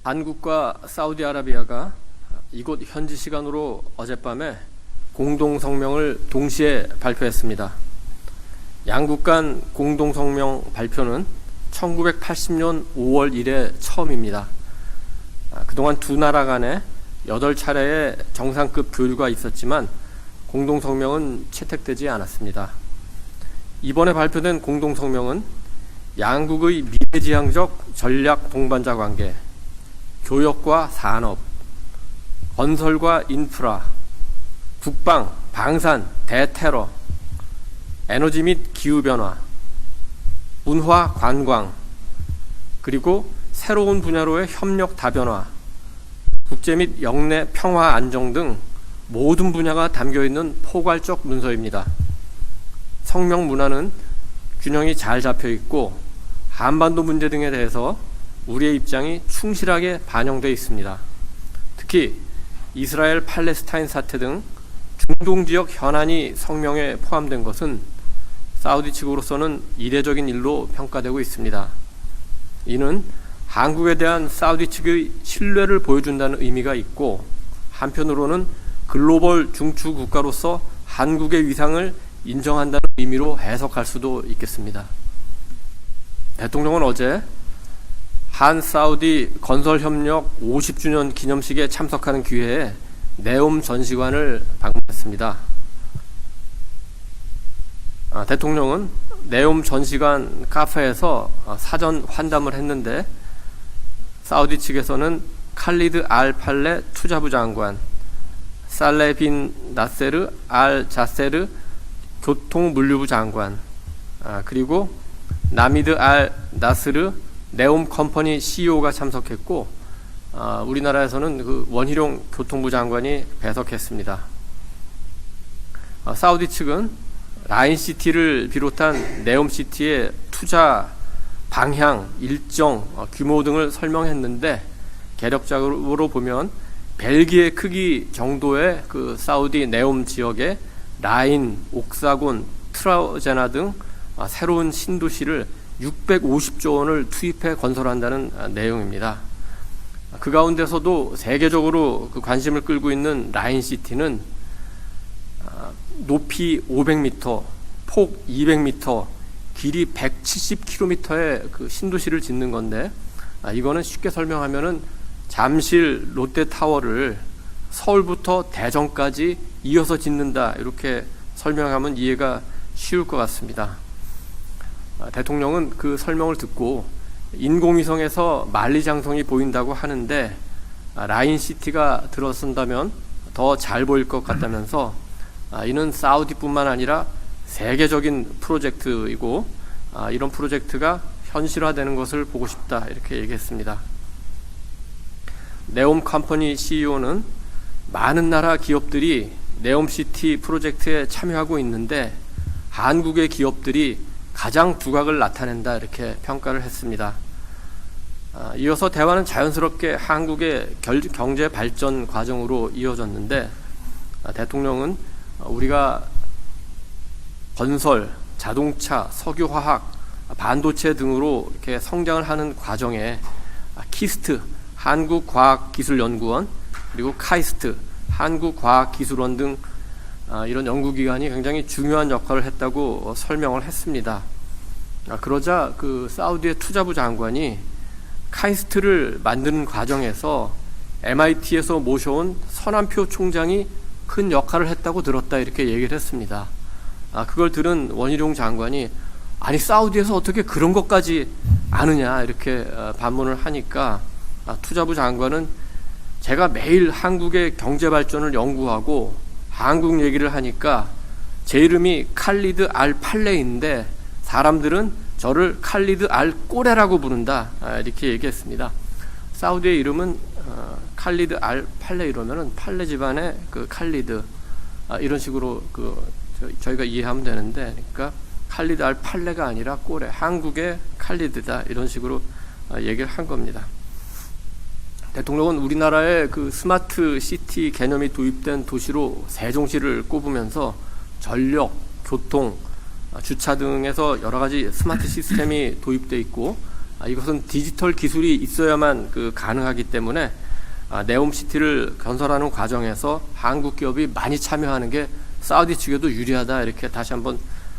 한국과 사우디아라비아가 이곳 현지 시간으로 어젯밤에 공동성명을 동시에 발표했습니다. 양국 간 공동성명 발표는 1980년 5월 이래 처음입니다. 그동안 두 나라 간에 8차례의 정상급 교류가 있었지만 공동성명은 채택되지 않았습니다. 이번에 발표된 공동성명은 양국의 미래지향적 전략 동반자 관계, 교역과 산업, 건설과 인프라, 국방, 방산, 대테러, 에너지 및 기후변화, 문화, 관광, 그리고 새로운 분야로의 협력 다변화, 국제 및 영내 평화 안정 등 모든 분야가 담겨있는 포괄적 문서입니다. 성명 문화는 균형이 잘 잡혀있고 한반도 문제 등에 대해서 우리의 입장이 충실하게 반영되어 있습니다. 특히 이스라엘 팔레스타인 사태 등 중동 지역 현안이 성명에 포함된 것은 사우디 측으로서는 이례적인 일로 평가되고 있습니다. 이는 한국에 대한 사우디 측의 신뢰를 보여준다는 의미가 있고, 한편으로는 글로벌 중추 국가로서 한국의 위상을 인정한다는 의미로 해석할 수도 있겠습니다. 대통령은 어제 한 사우디 건설협력 50주년 기념식에 참석하는 기회에 네옴 전시관을 방문했습니다. 대통령은 네옴 전시관 카페에서 사전 환담을 했는데, 사우디 측에서는 칼리드 알 팔레 투자부 장관, 살레 빈 나세르 알 자세르 교통물류부 장관, 그리고 나미드 알 나스르 네옴 컴퍼니 CEO가 참석했고, 우리나라에서는 그 원희룡 교통부 장관이 배석했습니다. 사우디 측은 라인시티를 비롯한 네옴시티의 투자 방향, 일정, 규모 등을 설명했는데, 개력적으로 보면 벨기에 크기 정도의 그 사우디 네옴 지역에 라인, 옥사곤, 트라우제나 등 새로운 신도시를 650조 원을 투입해 건설한다는 내용입니다. 그 가운데서도 세계적으로 그 관심을 끌고 있는 라인시티는 높이 500m, 폭 200m, 길이 170km의 그 신도시를 짓는 건데, 이거는 쉽게 설명하면은 잠실 롯데타워를 서울부터 대전까지 이어서 짓는다, 이렇게 설명하면 이해가 쉬울 것 같습니다. 대통령은 그 설명을 듣고 인공위성에서 만리장성이 보인다고 하는데, 라인시티가 들어선다면 더 잘 보일 것 같다면서, 이는 사우디뿐만 아니라 세계적인 프로젝트이고, 이런 프로젝트가 현실화되는 것을 보고 싶다, 이렇게 얘기했습니다. 네옴 컴퍼니 CEO는 많은 나라 기업들이 네옴시티 프로젝트에 참여하고 있는데 한국의 기업들이 가장 두각을 나타낸다, 이렇게 평가를 했습니다. 이어서 대화는 자연스럽게 한국의 경제 발전 과정으로 이어졌는데, 대통령은 우리가 건설, 자동차, 석유화학, 반도체 등으로 이렇게 성장을 하는 과정에 키스트, 한국과학기술연구원, 그리고 카이스트, 한국과학기술원 등 이런 연구기관이 굉장히 중요한 역할을 했다고 설명을 했습니다. 그러자 그 사우디의 투자부 장관이 카이스트를 만드는 과정에서 MIT에서 모셔온 서남표 총장이 큰 역할을 했다고 들었다, 이렇게 얘기를 했습니다. 그걸 들은 원희룡 장관이 아니 사우디에서 어떻게 그런 것까지 아느냐, 이렇게 반문을 하니까 투자부 장관은 제가 매일 한국의 경제 발전을 연구하고 한국 얘기를 하니까 제 이름이 칼리드 알 팔레인데 사람들은 저를 칼리드 알 꼬레라고 부른다, 이렇게 얘기했습니다. 사우디의 이름은 칼리드 알 팔레, 이러면은 팔레 집안의 그 칼리드, 이런 식으로 저희가 이해하면 되는데, 그러니까 칼리드 알 팔레가 아니라 꼬레, 한국의 칼리드다, 이런 식으로 얘기를 한 겁니다. 대통령은 우리나라의 그 스마트 시티 개념이 도입된 도시로 세종시를 꼽으면서 전력, 교통, 주차 등에서 여러 가지 스마트 시스템이 도입되어 있고, 이것은 디지털 기술이 있어야만 가능하기 때문에 네옴시티를 건설하는 과정에서 한국 기업이 많이 참여하는 게 사우디 측에도 유리하다, 이렇게 다시 한번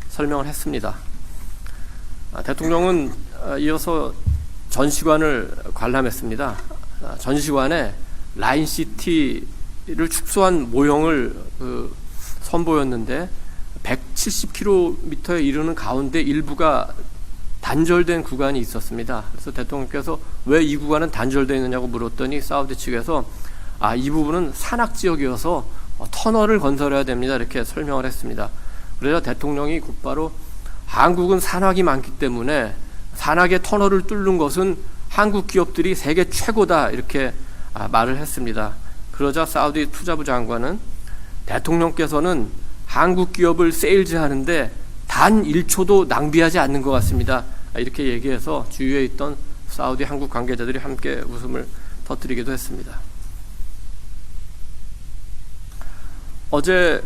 설명을 했습니다. 대통령은 이어서 전시관을 관람했습니다. 전시관에 라인시티를 축소한 모형을 선보였는데 170km에 이르는 가운데 일부가 단절된 구간이 있었습니다. 그래서 대통령께서 왜 이 구간은 단절되어 있느냐고 물었더니 사우디 측에서 이 부분은 산악지역이어서 터널을 건설해야 됩니다, 이렇게 설명을 했습니다. 그래서 대통령이 곧바로 한국은 산악이 많기 때문에 산악의 터널을 뚫는 것은 한국 기업들이 세계 최고다, 이렇게 말을 했습니다. 그러자 사우디 투자부 장관은 대통령께서는 한국 기업을 세일즈하는데 단 1초도 낭비하지 않는 것 같습니다, 이렇게 얘기해서 주위에 있던 사우디 한국 관계자들이 함께 웃음을 터뜨리기도 했습니다. 어제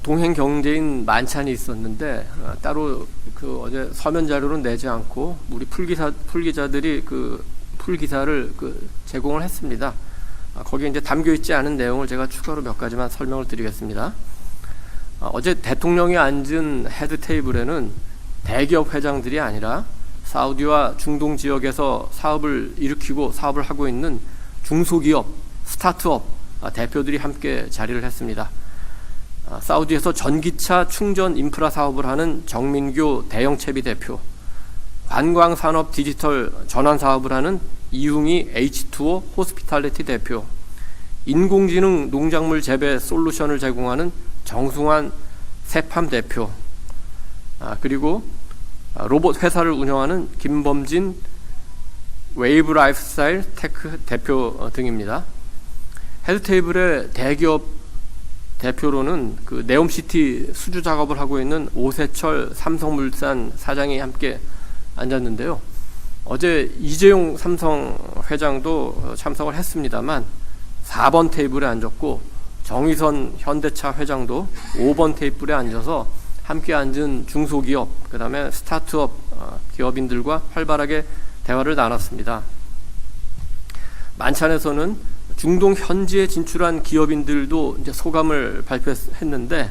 동행 경제인 만찬이 있었는데 따로 어제 서면 자료는 내지 않고 우리 풀기자들이 풀기사를 제공을 했습니다. 거기에 이제 담겨 있지 않은 내용을 제가 추가로 몇 가지만 설명을 드리겠습니다. 어제 대통령이 앉은 헤드 테이블에는 대기업 회장들이 아니라 사우디와 중동 지역에서 사업을 일으키고 사업을 하고 있는 중소기업, 스타트업 대표들이 함께 자리를 했습니다. 사우디에서 전기차 충전 인프라 사업을 하는 정민교 대영채비 대표, 관광산업 디지털 전환 사업을 하는 이웅희 H2O 호스피탈리티 대표, 인공지능 농작물 재배 솔루션을 제공하는 정승환 세팜 대표, 그리고 로봇 회사를 운영하는 김범진 웨이브 라이프스타일 테크 대표 등입니다. 헤드테이블의 대기업 대표로는 네옴시티 수주 작업을 하고 있는 오세철 삼성물산 사장이 함께 앉았는데요. 어제 이재용 삼성 회장도 참석을 했습니다만 4번 테이블에 앉았고, 정의선 현대차 회장도 5번 테이블에 앉아서 함께 앉은 중소기업, 그 다음에 스타트업 기업인들과 활발하게 대화를 나눴습니다. 만찬에서는 중동 현지에 진출한 기업인들도 이제 소감을 발표했는데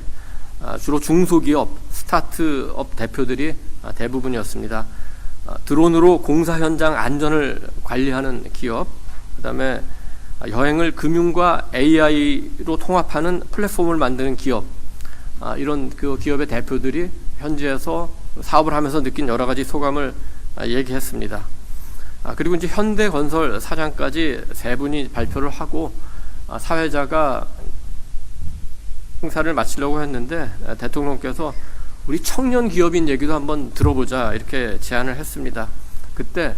주로 중소기업, 스타트업 대표들이 대부분이었습니다. 드론으로 공사 현장 안전을 관리하는 기업, 그 다음에 여행을 금융과 AI로 통합하는 플랫폼을 만드는 기업, 이런 기업의 대표들이 현지에서 사업을 하면서 느낀 여러 가지 소감을 얘기했습니다. 그리고 이제 현대건설 사장까지 세 분이 발표를 하고 사회자가 행사를 마치려고 했는데 대통령께서 우리 청년 기업인 얘기도 한번 들어보자, 이렇게 제안을 했습니다. 그때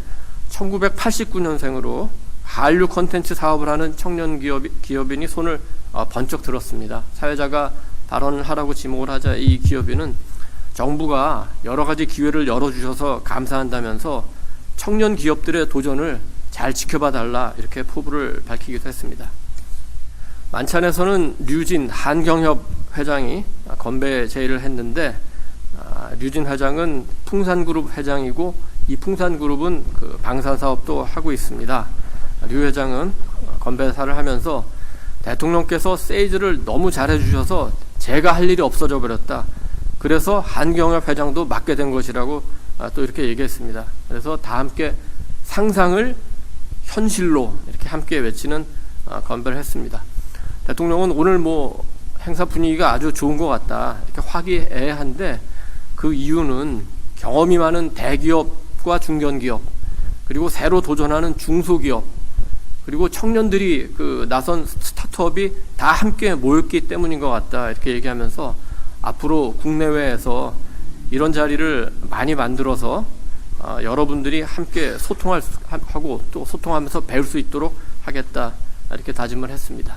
1989년생으로 한류 콘텐츠 사업을 하는 청년 기업인이 손을 번쩍 들었습니다. 사회자가 발언을 하라고 지목을 하자 이 기업인은 정부가 여러 가지 기회를 열어주셔서 감사한다면서 청년 기업들의 도전을 잘 지켜봐 달라, 이렇게 포부를 밝히기도 했습니다. 만찬에서는 류진 한경협 회장이 건배 제의를 했는데 류진 회장은 풍산그룹 회장이고 이 풍산그룹은 방산사업도 하고 있습니다. 류 회장은 건배사를 하면서 대통령께서 세이즈를 너무 잘해주셔서 제가 할 일이 없어져 버렸다. 그래서 한경협 회장도 맡게 된 것이라고 또 이렇게 얘기했습니다. 그래서 다 함께 상상을 현실로 이렇게 함께 외치는 건배를 했습니다. 대통령은 오늘 행사 분위기가 아주 좋은 것 같다, 이렇게 화기애애한데 그 이유는 경험이 많은 대기업과 중견기업, 그리고 새로 도전하는 중소기업, 그리고 청년들이 나선 스타트업이 다 함께 모였기 때문인 것 같다, 이렇게 얘기하면서 앞으로 국내외에서 이런 자리를 많이 만들어서 여러분들이 함께 소통하고 또 소통하면서 배울 수 있도록 하겠다, 이렇게 다짐을 했습니다.